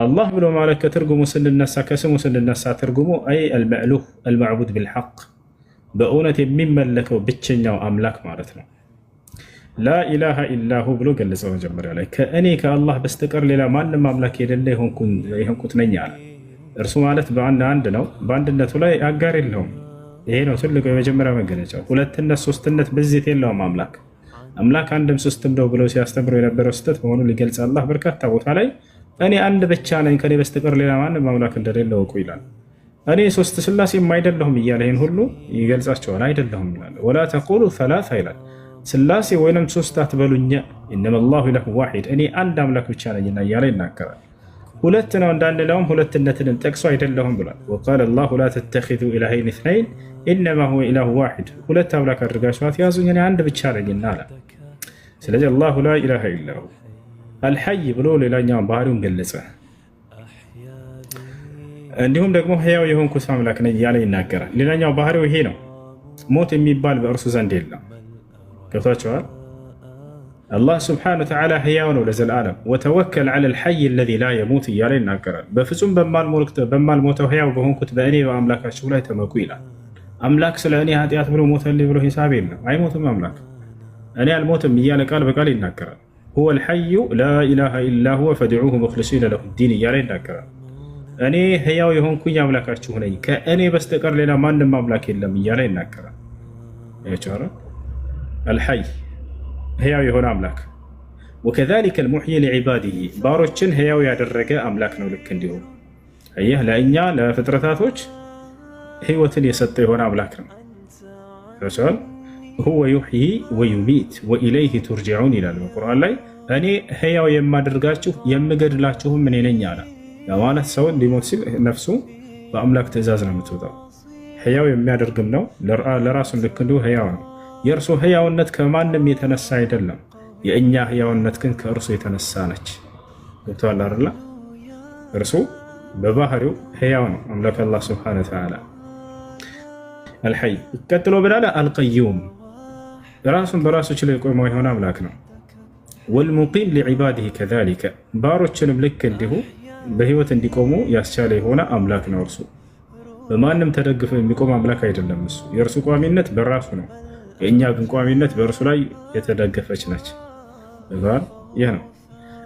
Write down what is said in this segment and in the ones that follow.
الله ብሎ ማለት ከትርጉሙ ስንነሳ ከስሙ ስንነሳ ትርጉሙ አይ አልመዕሉህ አልማዕቡድ ቢልሐቅ በእውነት የሚመለከው ብቸኛው አምላክ ማለት ነው። ላኢላሃ ኢላሁ ብሎ ገለጸው መጀመሪያ ላይ ከእኔ ከአላህ በስተቀር ሌላ ማንም አምላክ የሌለ የሆንኩት ነኝ አለ። እርሱ ማለት አንድ ነው፣ በአንድነቱ ላይ አጋር የለውም። ይሄ ነው ትልቁ የመጀመሪያ መገለጫው። ሁለትነት ሶስትነት ብዜት የለውም። አምላክ አንድም ሶስትም ነው ብለው ሲያስተምሩ የነበረው ስህተት መሆኑን ሊገልጽ አላህ በርካታ ቦታ ላይ እኔ አንድ ብቻ ነኝ ከኔ በስተቀር ሌላ ማንም አምላክ እንደሌለ እወቁ ይላል። እኔ ሶስት ስላሴም አይደለሁም እያለ ይህን ሁሉ ይገልጻቸዋል። አይደለሁም ይላል። ወላ ተቁሉ ሰላሳ ይላል። ስላሴ ወይንም ሶስት አትበሉኝ፣ ኢነማ አላሁ ኢላሁ ዋሂድ እኔ አንድ አምላክ ብቻ ነኝና እያለ ይናገራል። ሁለት ነው እንዳንለውም ሁለትነትንም ጠቅሶ አይደለሁም ብሏል። ወቃለ አላሁ ላ ተተኺዙ ኢላሀይን ኢስነይን ኢነማ ሁወ ኢላሁ ዋሂድ ሁለት አምላክ አድርጋችሁ አትያዙኝ እኔ አንድ ብቻ ነኝና አለ። ስለዚህ አላሁ ላ ኢላሃ ኢላሁ አልሐይ ብሎ ሌላኛውን ባህሪውን ገለጸ። እንዲሁም ደግሞ ህያው የሆንኩት አምላክ ነኝ እያለ ይናገራል። ሌላኛው ባህሪው ይሄ ነው። ሞት የሚባል በእርሱ ዘንድ የለም። ገብቷቸዋል። አላህ ስብሓነሁ ወተዓላ ህያው ነው ለዘላለም። ወተወከል ዐለል ሐይ አለዚ ላ የሙት እያለ ይናገራል። በፍጹም በማልሞተው ህያው በሆንኩት በእኔ በአምላካችሁ ላይ ተመኩ ይላል። አምላክ ስለ እኔ ኃጢአት ብሎ ሞተልኝ ብሎ ሂሳብ የለም። አይሞትም አምላክ። እኔ አልሞትም እያለ ቃል በቃል ይናገራል። ሁወል ሐዩ ላ ኢላሃ ኢላ ሁወ ፈድዑሁ ሙኽሊሲነ ለሁ ዲን እያለ ይናገራል። እኔ ህያው የሆንኩኝ አምላካችሁ ነኝ ከእኔ በስተቀር ሌላ ማንም አምላክ የለም እያለ ይናገራል። አልሐይ ህያው የሆነ አምላክ። ወከዛሊከ አልሙሕይ ሊዒባዲሂ ባሮችን ህያው ያደረገ አምላክ ነው። ልክ እንዲሁ አየህ ለእኛ ለፍጥረታቶች ህይወትን የሰጠ የሆነ አምላክ ነው። ሁወ ዩሕዪ ወዩሚት ወኢለይህ ቱርጀዑን ይላል በቁርአን ላይ። እኔ ህያው የማደርጋችሁ የምገድላችሁም እኔ ነኝ አለ። ማለት ሰውን ሊሞት ሲል ነፍሱ በአምላክ ትእዛዝ ነው የምትወጣው። ህያው የሚያደርግም ነው ለራሱን ልክ እንዲሁ ህያው ነው። የእርሱ ህያውነት ከማንም የተነሳ አይደለም። የእኛ ህያውነት ግን ከእርሱ የተነሳ ነች። ገብቶሃል አይደል? እርሱ በባህሪው ህያው ነው አምላክ አላህ ሱብሓነሁ ወተዓላ አልሐይ። ቀጥሎ ብላለ አልቀዩም ራሱን በራሱ ችሎ የቆመው የሆነ አምላክ ነው። ወልሙቂም ሊዒባዲሂ ከዛሊከ ባሮችንም ልክ እንዲሁ በህይወት እንዲቆሙ ያስቻለ የሆነ አምላክ ነው። እርሱ በማንም ተደግፎ የሚቆም አምላክ አይደለም። እሱ የእርሱ ቋሚነት በራሱ ነው። የእኛ ግን ቋሚነት በእርሱ ላይ የተደገፈች ነች። ይህ ነው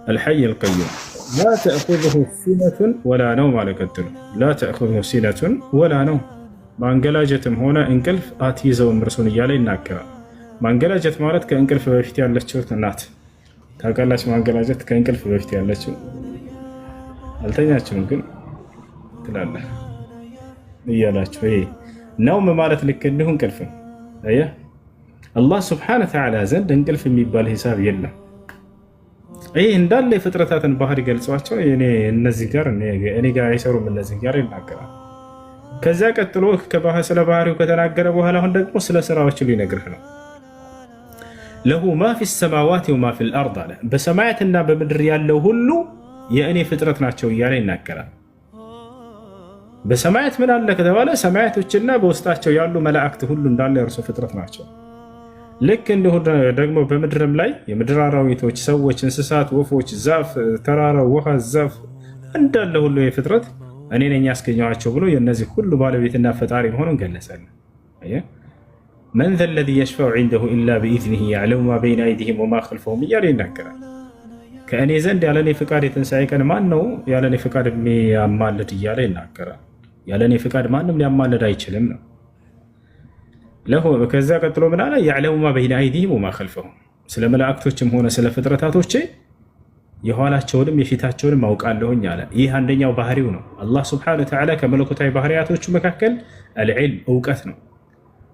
አልሐይ አልቀዩም። ላ ተእኹዙሁ ሲነቱን ወላ ነውም አለ። ቀጥሎ ላ ተእኹዙሁ ሲነቱን ወላ ነውም ማንገላጀትም ሆነ እንቅልፍ አትይዘውም እርሱን እያለ ይናገራል። ማንገላጀት ማለት ከእንቅልፍ በፊት ያለችው ናት። ታውቃላችሁ? ማንገላጀት ከእንቅልፍ በፊት ያለችው አልተኛችሁም ግን ትላለህ እያላችሁ ይሄ ነውም ማለት ልክ እንዲሁ እንቅልፍ ነው። አየህ አላህ ስብሓነሁ ወተዓላ ዘንድ እንቅልፍ የሚባል ሂሳብ የለም። ይህ እንዳለ የፍጥረታትን ባህሪ ገልጿቸው እነዚህ ጋር እኔ ጋር አይሰሩም እነዚህ ጋር ይናገራል። ከዚያ ቀጥሎ ስለ ባህሪው ከተናገረ በኋላ አሁን ደግሞ ስለ ስራዎቹ ሊነግርህ ነው። ለሁ ማ ፊ ሰማዋት ወማ ፊል አርድ አለ። በሰማያትና በምድር ያለው ሁሉ የእኔ ፍጥረት ናቸው እያለ ይናገራል። በሰማያት ምን አለ ከተባለ ሰማያቶችና በውስጣቸው ያሉ መላእክት ሁሉ እንዳለ የእርሱ ፍጥረት ናቸው። ልክ እንዲሁ ደግሞ በምድርም ላይ የምድር አራዊቶች፣ ሰዎች፣ እንስሳት፣ ወፎች፣ ዛፍ፣ ተራራው፣ ውሃ፣ ዛፍ እንዳለ ሁሉ የፍጥረት እኔ ነኝ ያስገኘኋቸው ብሎ የእነዚህ ሁሉ ባለቤትና ፈጣሪ መሆኑን ገለጸልን። መን ዘ ለዚ የሽፈዑ ዒንደሁ ኢላ ቢኢዝኒሂ ያዕለሙ ማ በይነ አይዲሂም ወማ ኸልፈሁም እያለ ይናገራል። ከእኔ ዘንድ ያለኔ ፍቃድ የትንሣኤ ቀን ማን ነው ያለኔ ፍቃድ የሚያማልድ እያለ ይናገራል። ያለኔ ፍቃድ ማንም ሊያማልድ አይችልም ነው። ከዚያ ቀጥሎ ምን አለ? ያዕለሙ ማ በይነ አይዲሂም ወማ ኸልፈሁም ስለ መላእክቶችም ሆነ ስለ ፍጥረታቶቼ የኋላቸውንም የፊታቸውንም አውቃለሁኝ አለ። ይህ አንደኛው ባህሪው ነው። አላህ ስብሓነሁ ወተዓላ ከመለኮታዊ ባህሪያቶቹ መካከል አልዕልም እውቀት ነው።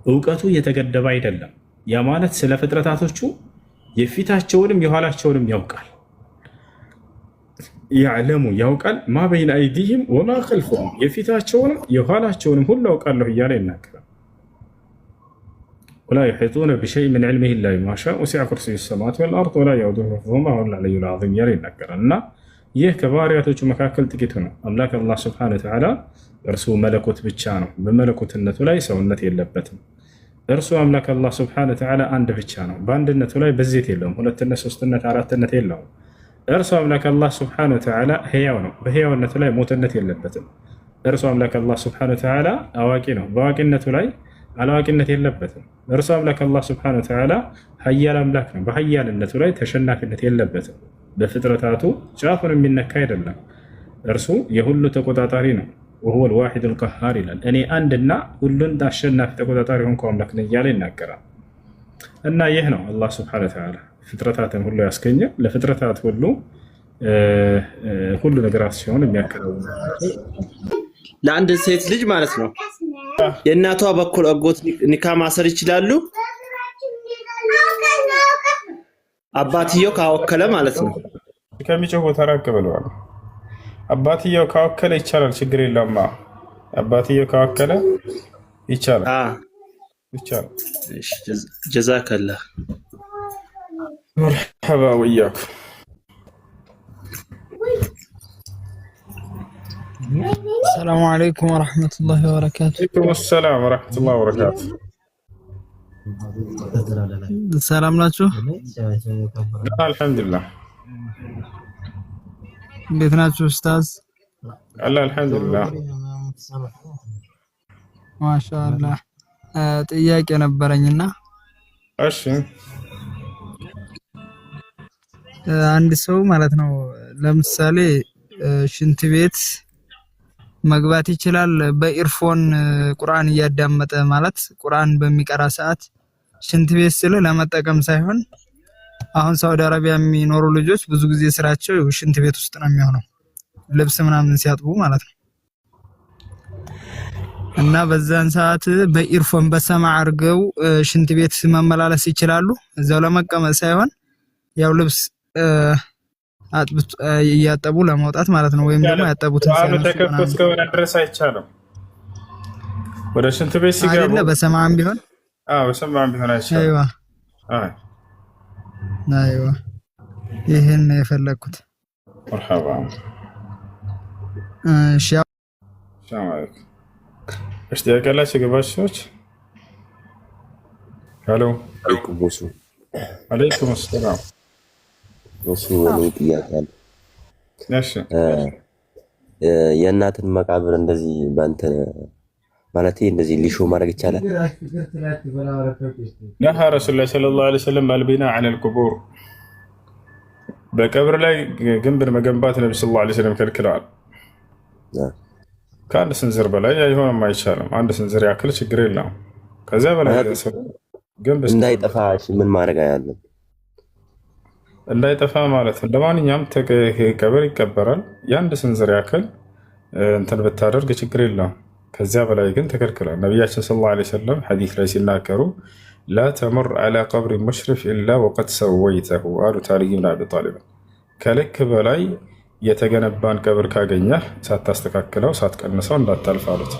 እውቀቱ የተገደበ አይደለም። ያ ማለት ስለ ፍጥረታቶቹ የፊታቸውንም የኋላቸውንም ያውቃል። ያዕለሙ ያውቃል፣ ማ በይነ አይዲሂም ወማ ኸልፈሁም የፊታቸውንም የኋላቸውንም ሁሉ አውቃለሁ እያለ ይናገራል። ወላ ዩሒጡነ ቢሸይእ ሚን ዒልሚሂ ኢላ ቢማ ሻእ ወሲዐ ኩርሲዩሁ ሰማዋት ወልአርድ ወላ የኡዱሁ ሒፍዙሁማ ወሁወል ዐሊዩል ዐዚም እያለ ይናገራል። እና ይህ ከባህሪያቶቹ መካከል ጥቂቱ ነው። አምላክ አላህ ሱብሓነሁ ወተዓላ እርሱ መለኮት ብቻ ነው። በመለኮትነቱ ላይ ሰውነት የለበትም። እርሱ አምላክ አላህ ሱብሓነሁ ወተዓላ አንድ ብቻ ነው። በአንድነቱ ላይ ብዜት የለውም። ሁለትነት፣ ሶስትነት፣ አራትነት የለውም። እርሱ አምላክ አላህ ሱብሓነሁ ወተዓላ ሕያው ነው። በሕያውነቱ ላይ ሞትነት የለበትም። እርሱ አምላክ አላህ ሱብሓነሁ ወተዓላ አዋቂ ነው። በአዋቂነቱ ላይ አላዋቂነት የለበትም። እርሱ አምላክ አላህ ሱብሓነሁ ወተዓላ ሀያል አምላክ ነው። በሀያልነቱ ላይ ተሸናፊነት የለበትም። በፍጥረታቱ ጫፉን የሚነካ አይደለም። እርሱ የሁሉ ተቆጣጣሪ ነው። ወሁወ ልዋሒድ ልቀሃር ይላል። እኔ አንድና ሁሉን አሸናፊ ተቆጣጣሪ ሆንኩ አምላክ ነኝ እያለ ይናገራል። እና ይህ ነው አላህ ሱብሓነሁ ወተዓላ ፍጥረታትን ሁሉ ያስገኘ ለፍጥረታት ሁሉ ነገራት ሲሆን የሚያከናውኑ ለአንድ ሴት ልጅ ማለት ነው የእናቷ በኩል አጎት ኒካ ማሰር ይችላሉ? አባትየው ካወከለ ማለት ነው። ከሚጮህ ቦታ ራቅ ብለዋል። አባትየው ካወከለ ይቻላል፣ ችግር የለውም። አባትየው ካወከለ ይቻላል። ጀዛከላህ መርሐባ ወያኩም። السلام عليكم ورحمة الله وبركاته. وعليكم السلام ورحمة الله وبركاته. السلام عليكم. الحمد لله. بيتناتشو أستاذ. الله الحمد لله. ما شاء الله. ጥያቄ ነበረኝና እሺ አንድ ሰው ማለት ነው ለምሳሌ ሽንት ቤት መግባት ይችላል በኢርፎን ቁርአን እያዳመጠ ማለት ቁርአን በሚቀራ ሰዓት ሽንት ቤት ስለ ለመጠቀም ሳይሆን አሁን ሳውዲ አረቢያ የሚኖሩ ልጆች ብዙ ጊዜ ስራቸው ሽንት ቤት ውስጥ ነው የሚሆነው ልብስ ምናምን ሲያጥቡ ማለት ነው እና በዛን ሰዓት በኢርፎን በሰማ አርገው ሽንት ቤት መመላለስ ይችላሉ እዛው ለመቀመጥ ሳይሆን ያው ልብስ ያጠቡ ለማውጣት ማለት ነው ወይም ደግሞ ያጠቡትን ሳይሆን ተከፍቶ ከሆነ ድረስ አይቻልም ወደ ሽንት ቤት ሲገቡ አይደለ በሰማም ቢሆን በሰማም ቢሆን አይቻልም አይዋ ይሄን የፈለኩት መርሐባ ሰላም አለይኩም እሺ ያቀላችሁ ገባችሁት ሄሎ አለይኩም ቦሱ አለይኩም ሰላም ቦሱ ወኔ ጥያቄ እሺ የእናትን መቃብር እንደዚህ ባንተ ማለት እንደዚህ ሊሾ ማድረግ ይቻላል ነሃ ረሱላህ ሰለላሁ ዐለይሂ ወሰለም አልቢና ዐለ القبور በቀብር ላይ ግንብን መገንባት ነብዩ ሰለላሁ ዐለይሂ ወሰለም ከልክለዋል ከአንድ ስንዝር በላይ አይሆንም አይቻልም አንድ ስንዝር ያክል ችግር የለውም ከዛ በላይ ግንብ እንዳይጠፋ ምን ማድረግ አያለም እንዳይጠፋ ማለት ለማንኛውም ቀብር ይቀበራል የአንድ ስንዝር ያክል እንትን ብታደርግ ችግር የለውም ከዛ በላይ ግን ተከልክሏል ነብያችን ሰለላሁ ዐለይሂ ወሰለም ሐዲስ ላይ ሲናገሩ لا تمر على قبر مشرف الا وقد سويته አሉ ታሪክ ኢብኑ አቢ ጣሊብ ከልክ በላይ የተገነባን ቀብር ካገኘህ ሳታስተካክለው ሳትቀንሰው እንዳታልፍ አሉት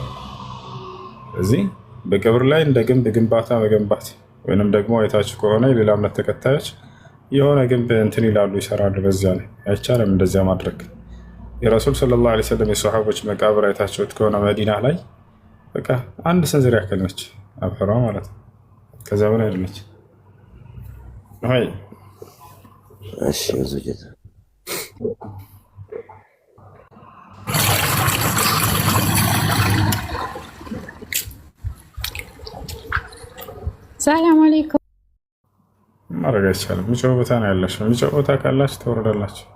እዚህ በቀብር ላይ እንደ ግንብ ግንባታ መገንባት ወይንም ደግሞ አይታችሁ ከሆነ የሌላ እምነት ተከታዮች የሆነ ግንብ እንትን ይላሉ ይሰራሉ በዚያ ላይ አይቻልም እንደዚያ ማድረግ የረሱል ሰለላሁ ዐለይሂ ወሰለም የሷሃቦች መቃብር አይታችሁት ከሆነ መዲና ላይ በቃ አንድ ስንዝር ያክል ነች አፈሯ ማለት ነው ከዛ በላይ አይደለች አይ እሺ ወዘጀት ሰላም አለይኩም ማድረግ አይቻልም የሚጮህ ቦታ ነው ያላችሁ የሚጮህ ቦታ ካላችሁ ተወረዳላችሁ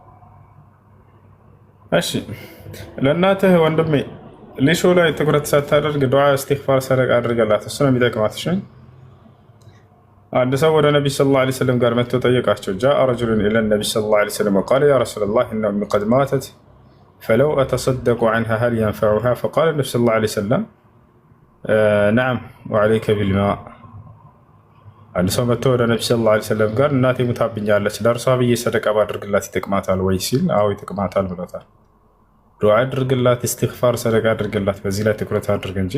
እሺ ለእናትህ ወንድሜ ሊሾ ላይ ትኩረት ሳታደርግ ዱዓ እስትግፋር ሰደቃ አድርገላት እሱ ነው የሚጠቅማት እሺ አንድ ሰው ወደ ነብይ ሰለላሁ ዐለይሂ ወሰለም ጋር መጥቶ ጠየቃቸው جاء رجل الى النبي صلى الله عليه وسلم وقال يا رسول الله ان امي قد ماتت فلو اتصدق عنها هل ينفعها فقال النبي صلى الله عليه وسلم نعم وعليك بالماء አንድ ሰው መጥቶ ወደ ነብይ ሰለላሁ ዐለይሂ ወሰለም ጋር እናቴ ሙታብኛለች ለእርሷ ብዬ ሰደቃ ባድርግላት ይጠቅማታል ወይ ሲል አዎ ይጠቅማታል ብሎታል ዱዓ አድርግላት እስትግፋር ሰደቃ አድርግላት በዚህ ላይ ትኩረት አድርግ እንጂ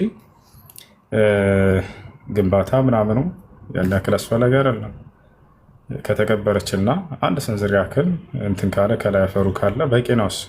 ግንባታ ምናምኑ ያን ያክል አስፈላጊ አይደለም ከተቀበረችና አንድ ስንዝር ያክል እንትን ካለ ከላይ አፈሩ ካለ በቂ ነው እሱ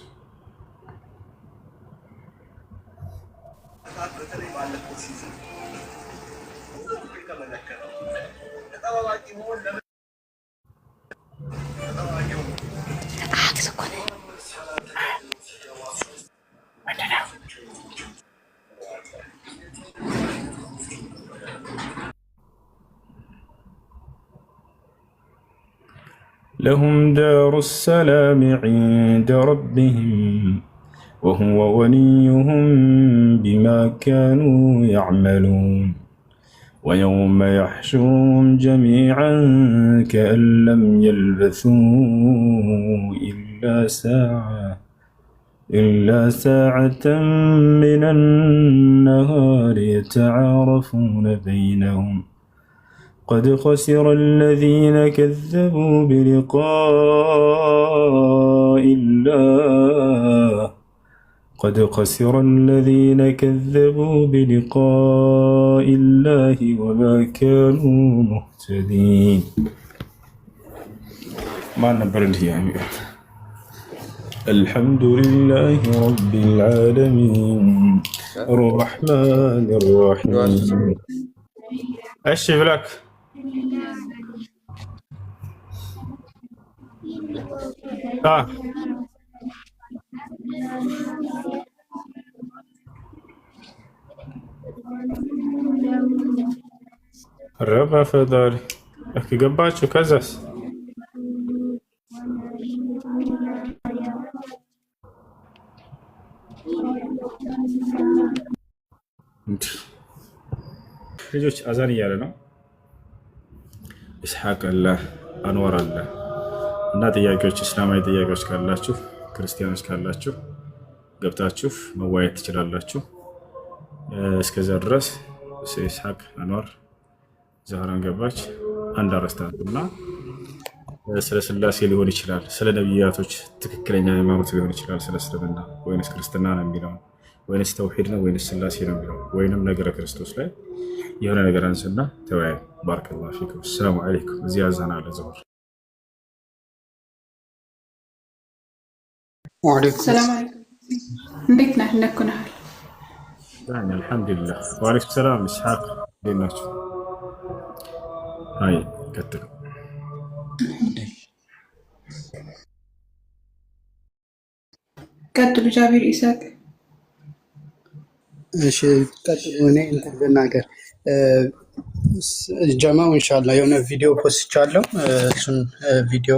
لهم دار السلام عند ربهم وهو وليهم بما كانوا يعملون ويوم يحشرهم جميعا كأن لم يلبثوا إلا ساعة من النهار يتعارفون بينهم قد خسر الذين كذبوا بلقاء الله قد خسر الذين كذبوا بلقاء الله وما كانوا مهتدين. ما نبر يعني الحمد لله رب العالمين الرحمن الرحيم. ايش بلاك؟ الربع فداري احكي قباتشو كزاس ልጆች አዛን እያለ ነው። ኢስሐቅ አለ፣ አንዋር አለ እና ጥያቄዎች እስላማዊ ጥያቄዎች ካላችሁ ክርስቲያኖች ካላችሁ ገብታችሁ መወያየት ትችላላችሁ። እስከዛ ድረስ ኢስሐቅ፣ አንዋር፣ ዛህራን ገባች አንድ አረስታትና ስለ ስላሴ ሊሆን ይችላል፣ ስለ ነቢያቶች ትክክለኛ ሃይማኖት ሊሆን ይችላል፣ ስለ እስልምና ወይንስ ክርስትና ነው የሚለው ወይንስ ተውሂድ ነው ወይንስ ስላሴ ነው የሚለው ወይንም ነገረ ክርስቶስ ላይ የሆነ ነገር አንስና ተወያዩ። ባረከላሁ ፊኩም። ሰላም አለይኩም። እዚህ አዛና አለ ዙሁር። ወአለይኩም ሰላም። እንዴት ነህ? እንደምን ነህ? አልሐምዱሊላህ። ወአለይኩም ሰላም። ኢስሐቅ እንዴት ናችሁ? አይ ቀጥሉ። ቀጥሉ ጃቢር ኢሳቅ። እሺ ቀጥሉ። እኔ እንትን ልናገር ጀማው ኢንሻአላህ የሆነ ቪዲዮ ፖስቻለሁ። እሱን ቪዲዮ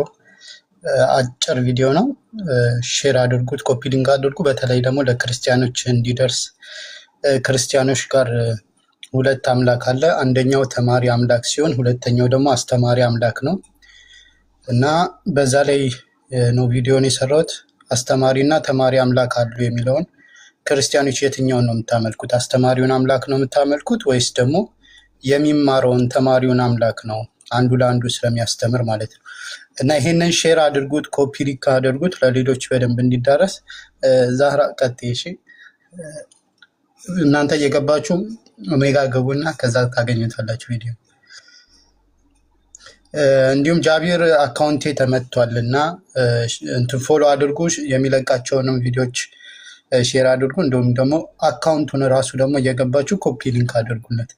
አጭር ቪዲዮ ነው። ሼር አድርጉት፣ ኮፒ ሊንክ አድርጉ። በተለይ ደግሞ ለክርስቲያኖች እንዲደርስ ክርስቲያኖች ጋር ሁለት አምላክ አለ። አንደኛው ተማሪ አምላክ ሲሆን ሁለተኛው ደግሞ አስተማሪ አምላክ ነው እና በዛ ላይ ነው ቪዲዮን የሰራሁት። አስተማሪና ተማሪ አምላክ አሉ የሚለውን ክርስቲያኖች የትኛውን ነው የምታመልኩት? አስተማሪውን አምላክ ነው የምታመልኩት ወይስ ደግሞ የሚማረውን ተማሪውን አምላክ ነው? አንዱ ለአንዱ ስለሚያስተምር ማለት ነው። እና ይሄንን ሼር አድርጉት፣ ኮፒ ሊንክ አድርጉት ለሌሎች በደንብ እንዲዳረስ። ዛህራ ቀጥይ። እሺ እናንተ እየገባችሁ ኦሜጋ ገቡና ከዛ ታገኙታላችሁ ቪዲዮ። እንዲሁም ጃቢር አካውንቴ ተመቷልና እንትን ፎሎ አድርጉ፣ የሚለቃቸውንም ቪዲዮዎች ሼር አድርጉ። እንዲሁም ደግሞ አካውንቱን ራሱ ደግሞ እየገባችሁ ኮፒ ሊንክ አድርጉለት።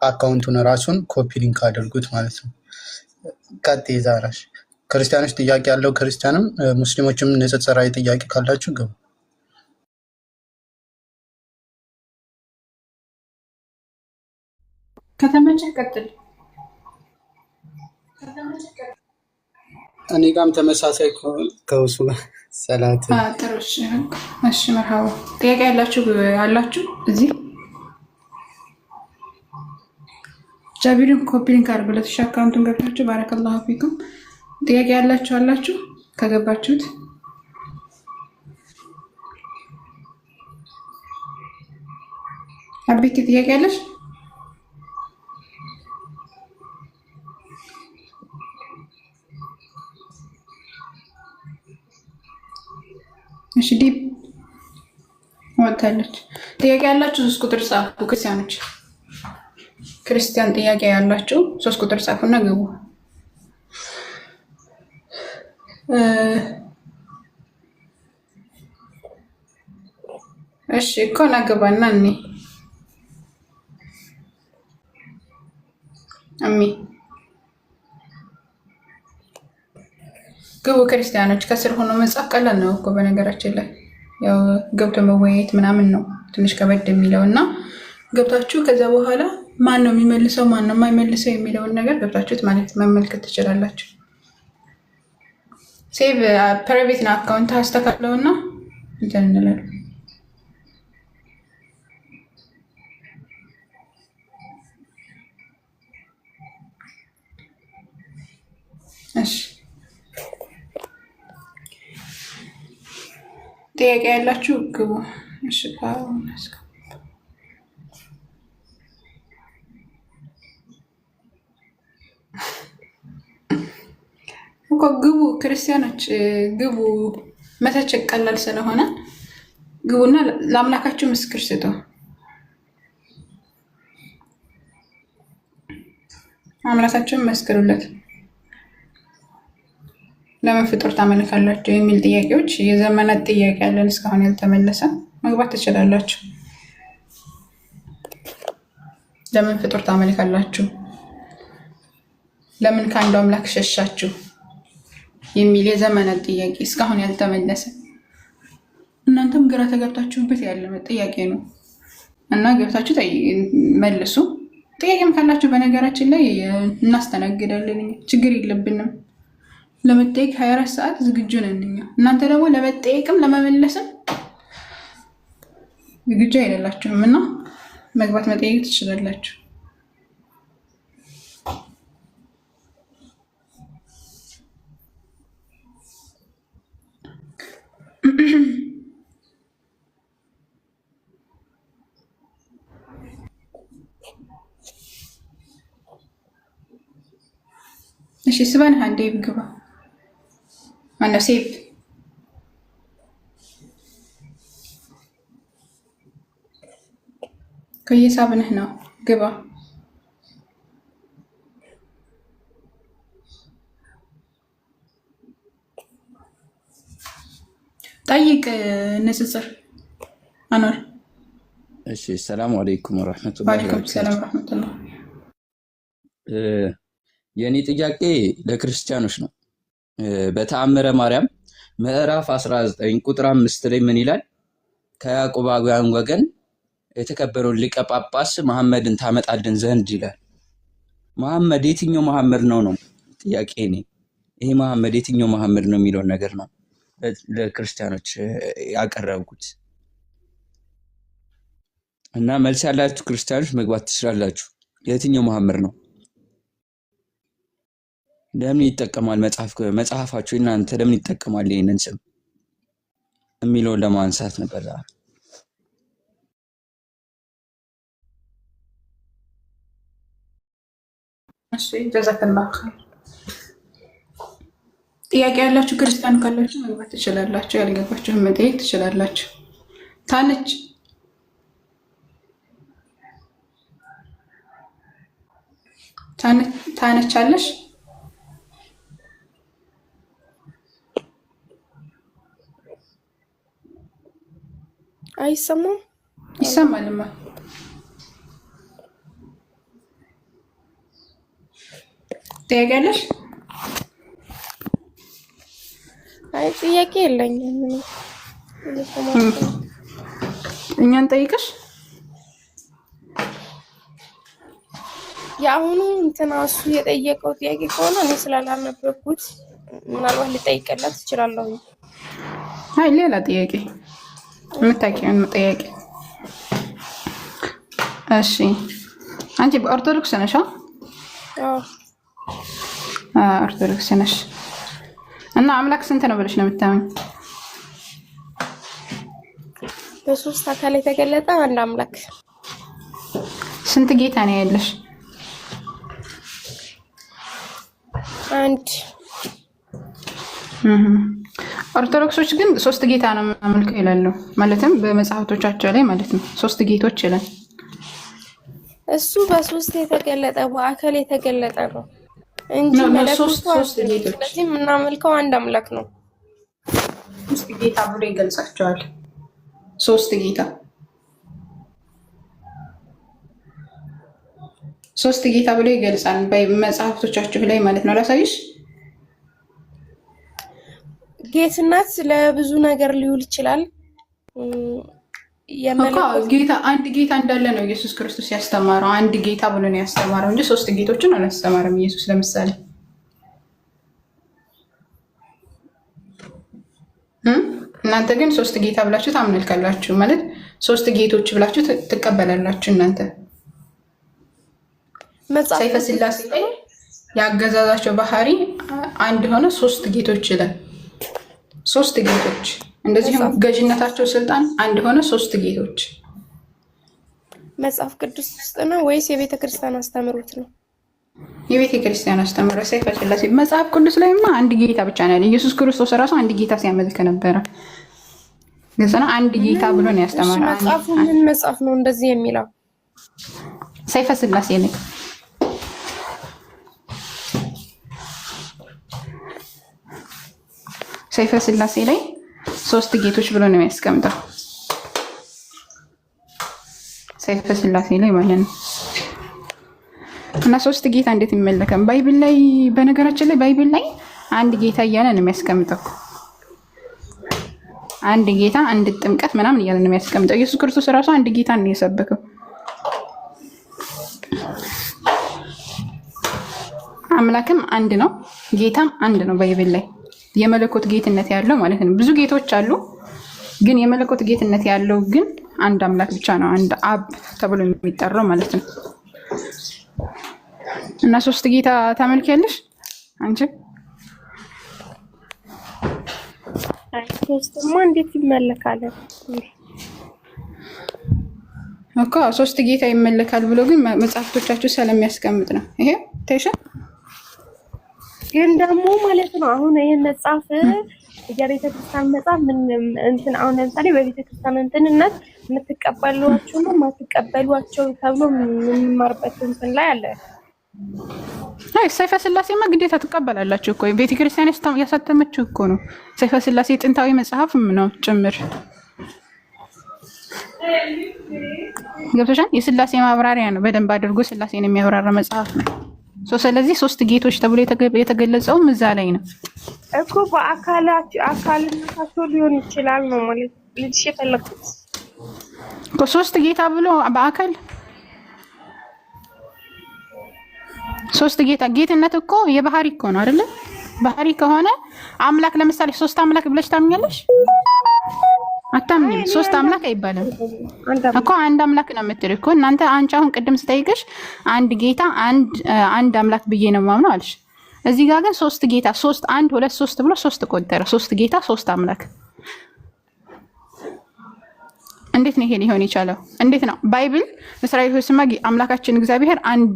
አካውንቱን ራሱን ኮፒ ሊንክ አድርጉት ማለት ነው። ቀጥይ ዛራሽ። ክርስቲያኖች ጥያቄ ያለው ክርስቲያንም ሙስሊሞችም ንጽጽራዊ ጥያቄ ካላችሁ ገቡ። ከተመቸህ ቀጥል። እኔ ጋርም ተመሳሳይ ከውሱ ሰላት ጥሩ። እሺ መርሃባ። ጥያቄ ያላችሁ አላችሁ እዚህ ጃቢርን ኮፒ ሊንክ አድርጉለት። እሺ አካውንቱን ገብታችሁ ባረከላሁ ፊኩም። ጥያቄ ያላችሁ አላችሁ ከገባችሁት አቤት ጥያቄ ያለሽ? እሺ ዲፕ ወጣለች። ጥያቄ ያላችሁ 3 ቁጥር ጻፉ። ክርስቲያኖች ክርስቲያን ጥያቄ ያላችሁ 3 ቁጥር ጻፉና ግቡ። እሺ እኮ ናገባና እኔ አሚ ግቡ። ክርስቲያኖች ከስር ሆኖ መጻፍ ቀላል ነው እኮ በነገራችን ላይ ያው ገብቶ መወያየት ምናምን ነው ትንሽ ከበድ የሚለው እና ገብታችሁ ከዛ በኋላ ማን ነው የሚመልሰው ማን ነው የማይመልሰው የሚለውን ነገር ገብታችሁት ማለት መመልከት ትችላላችሁ። ሴቭ ፕራይቬት ነው አካውንት አስተካክለውና እንትን እንላለን። እሺ ጥያቄ ያላችሁ ግቡ። እሺ እኮ ግቡ ክርስቲያኖች ግቡ። መተቸት ቀላል ስለሆነ ግቡና ለአምላካችሁ ምስክር ስጡ። አምላካችሁን መስክሩለት። ለምን ፍጡር ታመልካላችሁ የሚል ጥያቄዎች የዘመናት ጥያቄ ያለን እስካሁን ያልተመለሰ መግባት ትችላላችሁ። ለምን ፍጡር ታመልካላችሁ? ለምን ከአንዱ አምላክ ሸሻችሁ? የሚል የዘመናት ጥያቄ እስካሁን ያልተመለሰ እናንተም ግራ ተገብታችሁበት ያለ ጥያቄ ነው እና ገብታችሁ መልሱ። ጥያቄም ካላችሁ በነገራችን ላይ እናስተናግዳለን። ችግር የለብንም። ለመጠየቅ 24 ሰዓት ዝግጁ ነን እኛ። እናንተ ደግሞ ለመጠየቅም ለመመለስም ዝግጁ አይደላችሁም እና መግባት መጠየቅ ትችላላችሁ። እሺ ስባን አንዴ ግባ። ማነው ሴፍ? ከየሳብንህ ነው ግባ። ጠይቅ ንጽጽር አኖር። እሺ ሰላም አለይኩም ወራህመቱላሂ ወአለይኩም ሰላም ወራህመቱላህ። የኔ ጥያቄ ለክርስቲያኖች ነው። በተአምረ ማርያም ምዕራፍ 19 ቁጥር 5 ላይ ምን ይላል? ከያዕቆባውያን ወገን የተከበረውን ሊቀ ጳጳስ መሐመድን ታመጣልን ዘንድ ይላል። መሐመድ የትኛው መሐመድ ነው ነው ጥያቄ ነው። ይሄ መሐመድ የትኛው መሐመድ ነው የሚለው ነገር ነው ለክርስቲያኖች ያቀረብኩት እና መልስ ያላችሁ ክርስቲያኖች መግባት ትችላላችሁ። የትኛው መሐመድ ነው? ለምን ይጠቀማል መጽሐፋችሁ እናንተ ለምን ይጠቀማል ይሄንን ስም የሚለውን ለማንሳት ነበር። እሺ ጀዛከላህ ኸይር። ጥያቄ ያላችሁ ክርስቲያን ካላችሁ መግባት ትችላላችሁ። ያልገባችሁን መጠየቅ ትችላላችሁ። ታነች አለሽ? አይሰማም? ይሰማልማ። ጥያቄ አለሽ? አይ ጥያቄ የለኝም። እኛን ጠይቅሽ። የአሁኑ እንትና እሱ የጠየቀው ጥያቄ ከሆነ እኔ ስላላነበብኩት ምናልባት ልጠይቅለት እችላለሁ። አይ ሌላ ጥያቄ የምታውቂውን ጥያቄ። እሺ አንቺ በኦርቶዶክስ ነሽ? አዎ ኦርቶዶክስ ነሽ። እና አምላክ ስንት ነው ብለሽ ነው የምታምኝ? በሶስት አካል የተገለጠ አንድ አምላክ። ስንት ጌታ ነው ያለሽ? አንድ። ኦርቶዶክሶች ግን ሶስት ጌታ ነው የምናመልከው ይላሉ። ማለትም በመጽሐፍቶቻቸው ላይ ማለት ነው ሶስት ጌቶች ይላል። እሱ በሶስት የተገለጠ በአካል የተገለጠ ነው እንጂ ሶስት ጌቶች። ስለዚህ የምናመልከው አንድ አምላክ ነው። ሶስት ጌታ ብሎ ይገልጻቸዋል። ሶስት ጌታ ብሎ ይገልጻል በመጽሐፍቶቻችሁ ላይ ማለት ነው። ላሳይሽ። ጌትነት ለብዙ ነገር ሊውል ይችላል። ጌታ አንድ ጌታ እንዳለ ነው ኢየሱስ ክርስቶስ ያስተማረው። አንድ ጌታ ብሎ ነው ያስተማረው እንጂ ሶስት ጌቶችን አላስተማረም ኢየሱስ። ለምሳሌ እናንተ ግን ሶስት ጌታ ብላችሁ ታምልካላችሁ ማለት ሶስት ጌቶች ብላችሁ ትቀበላላችሁ። እናንተ ሰይፈ ስላሴ ላይ ያገዛዛቸው ባህሪ አንድ ሆነ ሶስት ጌቶች ይላል። ሶስት ጌቶች እንደዚህም ገዥነታቸው ስልጣን አንድ ሆነ ሶስት ጌቶች መጽሐፍ ቅዱስ ውስጥ ነው ወይስ የቤተ ክርስቲያን አስተምሮት ነው? የቤተ ክርስቲያን አስተምሮ ሰይፈ ስላሴ መጽሐፍ ቅዱስ ላይማ አንድ ጌታ ብቻ ነው ያለው። ኢየሱስ ክርስቶስ ራሱ አንድ ጌታ ሲያመልክ ነበረ። ገዘና አንድ ጌታ ብሎ ነው ያስተማረው። መጽሐፉ ምን መጽሐፍ ነው እንደዚህ የሚለው? ሰይፈ ስላሴ ላይ ሰይፈ ስላሴ ላይ ሶስት ጌቶች ብሎ ነው የሚያስቀምጠው። ሰይፈ ስላሴ ላይ ማለት ነው። እና ሶስት ጌታ እንዴት ይመለካል? ባይብል ላይ በነገራችን ላይ ባይብል ላይ አንድ ጌታ እያለ ነው የሚያስቀምጠው። አንድ ጌታ፣ አንድ ጥምቀት ምናምን እያለ ነው የሚያስቀምጠው። ኢየሱስ ክርስቶስ ራሱ አንድ ጌታ ነው የሰበከው። አምላክም አንድ ነው፣ ጌታም አንድ ነው። ባይብል ላይ የመለኮት ጌትነት ያለው ማለት ነው። ብዙ ጌቶች አሉ፣ ግን የመለኮት ጌትነት ያለው ግን አንድ አምላክ ብቻ ነው። አንድ አብ ተብሎ የሚጠራው ማለት ነው። እና ሶስት ጌታ ታመልኪያለሽ አንቺ? ሶስትማ እንዴት ይመለካል እኮ? ሶስት ጌታ ይመለካል ብሎ ግን መጽሐፍቶቻችሁ ስለሚያስቀምጥ ነው። ይሄ ተይሻ ግን ደግሞ ማለት ነው አሁን ይሄን መጽሐፍ የቤተ ክርስቲያን መጽሐፍ ምን እንትን አሁን ለምሳሌ በቤተ ክርስቲያን እንትንነት የምትቀበሏቸው ነው የማትቀበሏቸው ተብሎ የምንማርበት እንትን ላይ አለ። አይ ሰይፈ ስላሴማ ግዴታ ትቀበላላችሁ እኮ ቤተ ክርስቲያን ያሳተመችው እኮ ነው። ሰይፈ ስላሴ ጥንታዊ መጽሐፍም ነው ጭምር። ገብቶሻል? የስላሴ ማብራሪያ ነው። በደንብ አድርጎ ስላሴን የሚያብራራ መጽሐፍ ነው። ስለዚህ ሶስት ጌቶች ተብሎ የተገለጸውም እዛ ላይ ነው እኮ። በአካልነታቸው ሊሆን ይችላል ነው ማለት ልጅ የፈለኩት እኮ። ሶስት ጌታ ብሎ በአካል ሶስት ጌታ። ጌትነት እኮ የባህሪ እኮ ነው አይደለ? ባህሪ ከሆነ አምላክ ለምሳሌ ሶስት አምላክ ብለሽ ታምኛለሽ? አታምኝም። ሶስት አምላክ አይባልም እኮ አንድ አምላክ ነው የምትለው እኮ እናንተ። አንቺ አሁን ቅድም ስጠይቅሽ አንድ ጌታ አንድ አምላክ ብዬ ነው የማምነው አልሽ። እዚህ ጋር ግን ሶስት ጌታ፣ ሶስት አንድ ሁለት ሶስት ብሎ ሶስት ቆጠረ። ሶስት ጌታ ሶስት አምላክ። እንዴት ነው ይሄ ሊሆን የቻለው? እንዴት ነው? ባይብል እስራኤል ሆይ ስማ አምላካችን እግዚአብሔር አንድ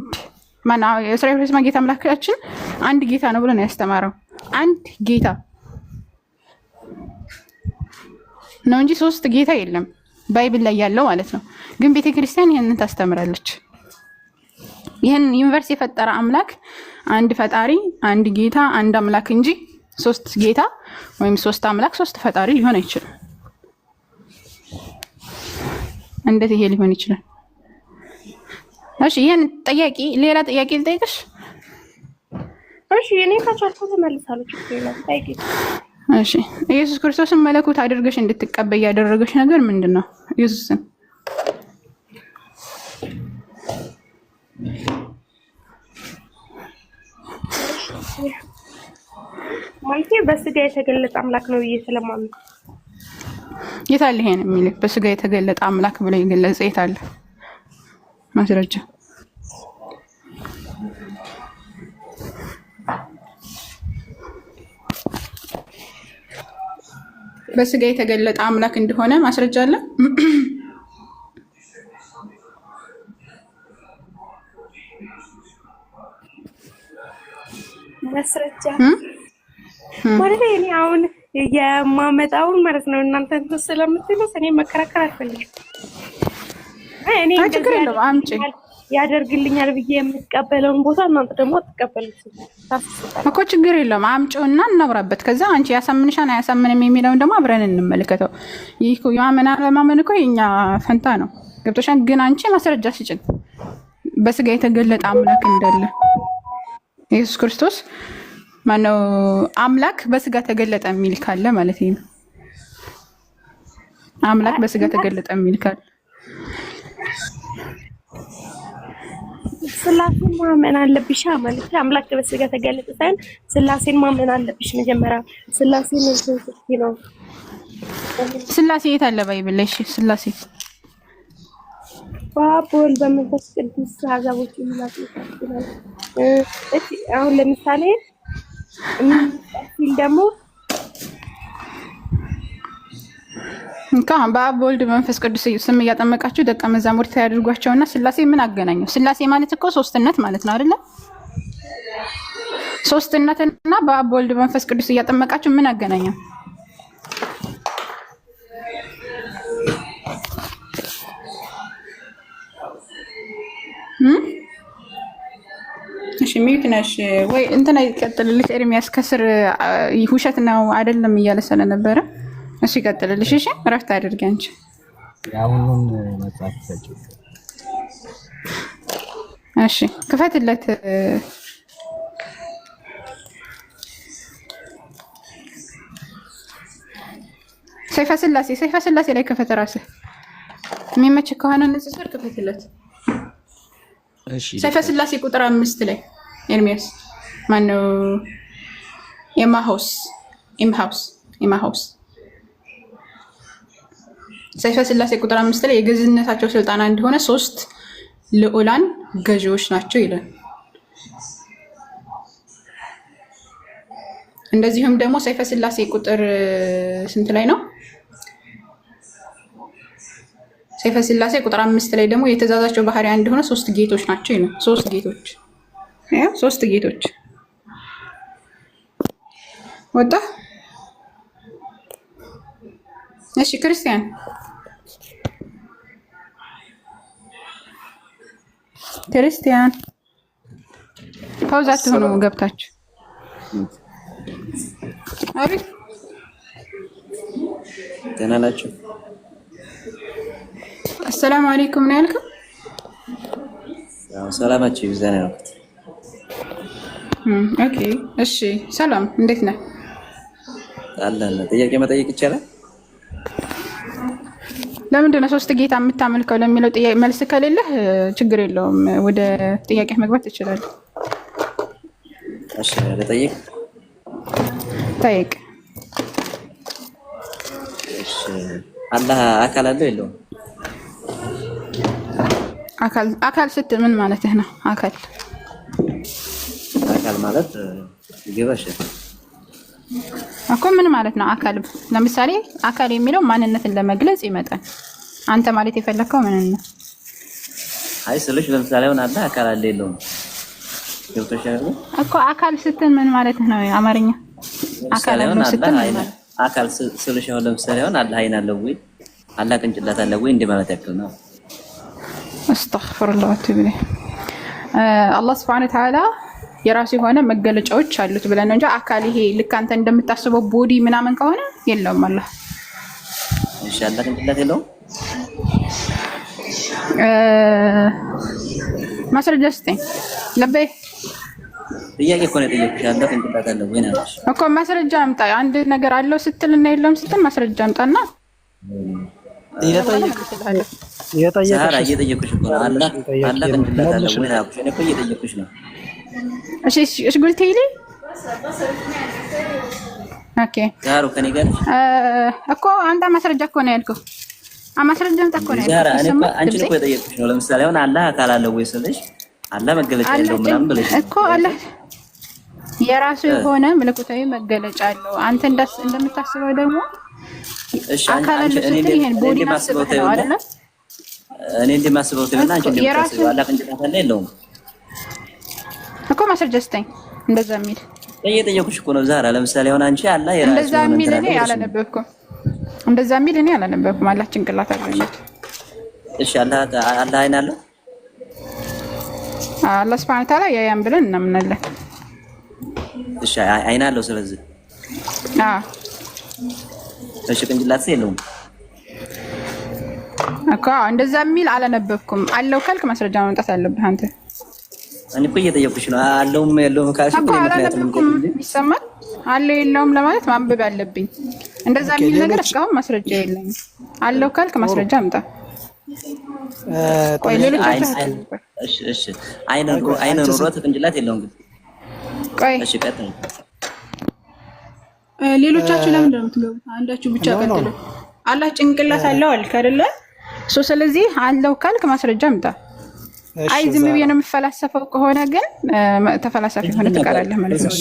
ማን እስራኤል ሆይ ስማ ጌታ አምላካችን አንድ ጌታ ነው ብሎ ነው ያስተማረው። አንድ ጌታ ነው እንጂ ሶስት ጌታ የለም ባይብል ላይ ያለው ማለት ነው። ግን ቤተክርስቲያን ይሄንን ታስተምራለች። ይሄን ዩኒቨርስ የፈጠረ አምላክ አንድ ፈጣሪ፣ አንድ ጌታ፣ አንድ አምላክ እንጂ ሶስት ጌታ ወይም ሶስት አምላክ ሶስት ፈጣሪ ሊሆን አይችልም። እንዴት ይሄ ሊሆን ይችላል? እሺ ይሄን ጥያቄ ሌላ ጥያቄ ልጠይቅሽ? እሺ እኔ ካቻልኩ ተመልሳለች ሌላ ጥያቄ። እሺ ኢየሱስ ክርስቶስን መለኮት አድርገሽ እንድትቀበይ ያደረገሽ ነገር ምንድነው? ኢየሱስን ማለት በስጋ የተገለጠ አምላክ ነው ብዬ ስለማምን። የት አለ ይሄን የሚል በስጋ የተገለጠ አምላክ ብሎ የገለጸ የት አለ ማስረጃ? በስጋ የተገለጠ አምላክ እንደሆነ ማስረጃ አለ? ማስረጃ ማለት እኔ አሁን የማመጣውን ማለት ነው እናንተ እንትን ስለምትሉት እኔ መከራከር አልፈልግም። እኔ አምጪ ያደርግልኛል ብዬ የምትቀበለውን ቦታ እናንተ ደግሞ አትቀበሉት እኮ። ችግር የለውም አምጪውና እናብራበት። ከዛ አንቺ ያሳምንሻን አያሳምንም የሚለውን ደግሞ አብረን እንመለከተው። ይህ እኮ የማመን አለማመን እኮ የኛ ፈንታ ነው። ገብቶሻል? ግን አንቺ ማስረጃ ስጭን በስጋ የተገለጠ አምላክ እንዳለ። ኢየሱስ ክርስቶስ ማነው አምላክ በስጋ ተገለጠ የሚል ካለ ማለት ነው። አምላክ በስጋ ተገለጠ የሚል ካለ ስላሴን ማመን አለብሽ ማለት አምላክ በስጋ ተገለጠ ሳይሆን ስላሴን ማመን አለብሽ። መጀመሪያ ስላሴን ነው ስላሴ የት አለ ባይብል ላይ? እሺ ስላሴ በአብ በወልድ በመንፈስ ቅዱስ አዛቦች ይላሉ ይላል። እሺ አሁን ለምሳሌ ሲል ደግሞ እንኳን በአብ በወልድ በመንፈስ ቅዱስ ስም እያጠመቃችሁ ደቀ መዛሙርት ያድርጓቸውና ስላሴ ምን አገናኘው? ስላሴ ማለት እኮ ሶስትነት ማለት ነው አይደለ? ሶስትነትና በአብ በወልድ በመንፈስ ቅዱስ እያጠመቃችሁ ምን አገናኘው? እሺ ሚዩት ነሽ ወይ? እንትና ይቀጥልልሽ። ኤርሚያስ ከስር ውሸት ነው አይደለም እያለ ስለነበረ እሺ ይቀጥልልሽ። እሺ እረፍት አድርጊ አንቺ። ያሁኑን መጽሐፍ ሰጪው እሺ ክፈትለት። ሰይፈ ስላሴ ላይ ክፈት። ራስህ የሚመች ከሆነ ንጽጽር ክፈትለት። ሰይፈ ስላሴ ቁጥር 5 ላይ ኤርሚያስ ማነው? ኤማሁስ ሰይፈ ስላሴ ቁጥር 5 ላይ የገዥነታቸው ስልጣን እንደሆነ 3 ልዑላን ገዢዎች ናቸው ይላል። እንደዚሁም ደግሞ ሰይፈ ስላሴ ቁጥር ስንት ላይ ነው? ሰይፈ ስላሴ ቁጥር 5 ላይ ደግሞ የትእዛዛቸው ባህሪ እንደሆነ 3 ጌቶች ናቸው ይላል። 3 ጌቶች ያው 3 ጌቶች ወጣ። እሺ ክርስቲያን ፓውዛት ሆኖ ገብታችሁ አሪፍ ደህና ናችሁ? አሰላሙ አለይኩም ነው ያልከው? ያው ሰላማችሁ ይብዛና ነው። ኦኬ እሺ ሰላም፣ እንዴት ነህ? አለን። ጥያቄ መጠየቅ ይቻላል? ለምንድን ነው 3 ጌታ የምታመልከው ለሚለው ጥያቄ መልስ ከሌለህ ችግር የለውም፣ ወደ ጥያቄ መግባት ትችላለህ። እሺ ለጠይቅ ጠይቅ። እሺ አላህ አካል አለው የለውም? አካል ስትል ምን ማለትህ ነው? አካል ማለት ይገባሽ እኮ ምን ማለት ነው? አካል ለምሳሌ አካል የሚለው ማንነትን ለመግለጽ ይመጣል። አንተ ማለት የፈለከው ምን ነው? አይ ስልሽ ለምሳሌ አሁን አላህ አካል አለ የለውም? ገብቶሻል እኮ አካል ስትል ምን ማለት ነው? አማርኛ አካል አለው ስትል አካል ስልሽ አሁን ለምሳሌ አሁን አላህ አይን አለው ወይ? አላህ ቅንጭላት አለው ወይ? እንደ ማለት ያክል ነው። አስተግፍሩላህ ወተውብ ኢለይህ። አላህ ሱብሓነሁ ወተዓላ የራሱ የሆነ መገለጫዎች አሉት ብለን ነው እንጂ አካል ይሄ ልክ አንተ እንደምታስበው ቦዲ ምናምን ከሆነ የለውም። አላህ ኢንሻአላህ ቅንጭላት የለውም። ማስረጃ ስጠኝ። ለበይ ጥያቄ እኮ ነው የጠየኩሽ። አላህ ቅንጭላት አለው ወይ ነው እኮ ማስረጃ አምጣ። አንድ ነገር አለው ስትል እና የለውም ስትል ማስረጃ አምጣና እየጠየኩሽ እኮ ነው። አላህ ቅንጭላት አለው ወይ ነው እኔ እኮ እየጠየኩሽ ነው። እሺ قلت لي ኦኬ ዛሩ ከኔ ጋር እኮ አንተ ማስረጃ እኮ ነው ያልከው። ማስረጃ አምጣ እኮ ነው ዛራ እኔ እኮ አንቺን እኮ የጠየኩሽ ነው። ለምሳሌ አሁን አላህ አካል አለው ወይ ስልሽ አላህ መገለጫ የለውም ምናምን ብለሽ እኮ አላህ የራሱ የሆነ መለኮታዊ መገለጫ አለው። አንተ እንደምታስበው ደግሞ አካል አለው ስትል ይሄን ቦዲ ማስበው አይደለ? እኔ እንደማስበው ተይውና አንቺ እንደምታስበው አላህ ቅንጭላት አለ የለውም እኮ ማስረጃ ስጠኝ። እንደዛ የሚል እየጠየኩሽ እኮ ነው ዛራ። ለምሳሌ አሁን አንቺ አላህ የራሱ እንደዛ የሚል እኔ አላነበብኩም። አላህ ጭንቅላት አለበት። እሺ አላህ አይን አለው? አላህ ሱብሓነሁ ወተዓላ ያያን ብለን እናምናለን። እሺ አይን አለው። ስለዚህ እሺ ቅንጭላት የለውም እኮ እንደዛ የሚል አላነበብኩም። አለው ካልክ ማስረጃ ማምጣት አለብህ አንተ። እኔ እኮ እየጠየኩሽ ነው። አለውም የለውም ካልሽ እኮ ይሰማል። አለው የለውም ለማለት ማንበብ አለብኝ። እንደዛ የሚል ነገር እስካሁን ማስረጃ የለም። አለው ካልክ ማስረጃ አምጣ። ቆይ ሌሎች እሺ አይነ ኑሮት ቅንጭላት የለውም ግን። ቆይ እሺ ቀጥል። ሌሎቻችሁ ለምን እንደምትገቡት አንዳችሁ ብቻ ቀጥሉ። አላህ ጭንቅላት አለው አልክ አይደለ? ስለዚህ አለው ካልክ ማስረጃ አምጣ። አይ ዝም ብዬ ነው የምፈላሰፈው ከሆነ ግን ተፈላሳፊ ሆነ ትቀራለህ ማለት ነው።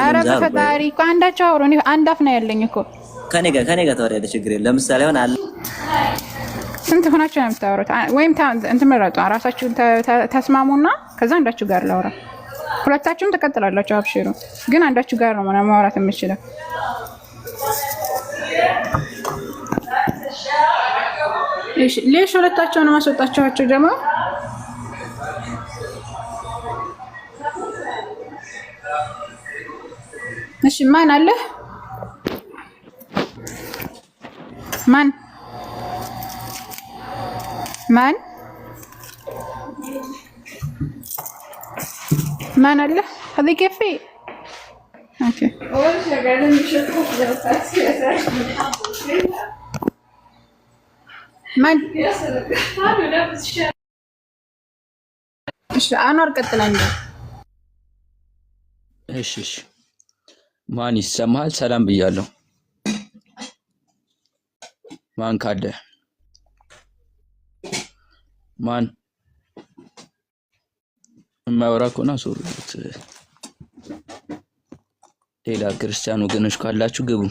ኧረ በፈጣሪ እኮ አንዳችሁ አውሩ። እኔ አንድ አፍ ነው ያለኝ እኮ ከኔ ጋር ታወሪያለሽ፣ ችግር የለም። ለምሳሌ አሁን አለ ስንት ሆናችሁ ነው የምታወሩት? ወይም እንትን መረጡ ራሳችሁን ተስማሙና ከዛ አንዳችሁ ጋር ላውራ። ሁለታችሁም ተቀጥላላችሁ፣ አብሽሩ። ግን አንዳችሁ ጋር ነው ማውራት የምችለው። እሺ ሌሽ ሁለታችሁን ማስወጣችኋቸው ጀማ እሺ ማን አለ? ማን አለ? هذه كيفي اوكي ማን እሺ አኗር ቀጥላለሁ። እሺ ማን ይሰማል? ሰላም ብያለሁ። ማን ካደ? ማን የማያወራ ከሆነ አስወሩት። ሌላ ክርስቲያን ወገኖች ካላችሁ ግቡ።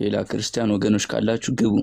ሌላ ክርስቲያን ወገኖች ካላችሁ ግቡ።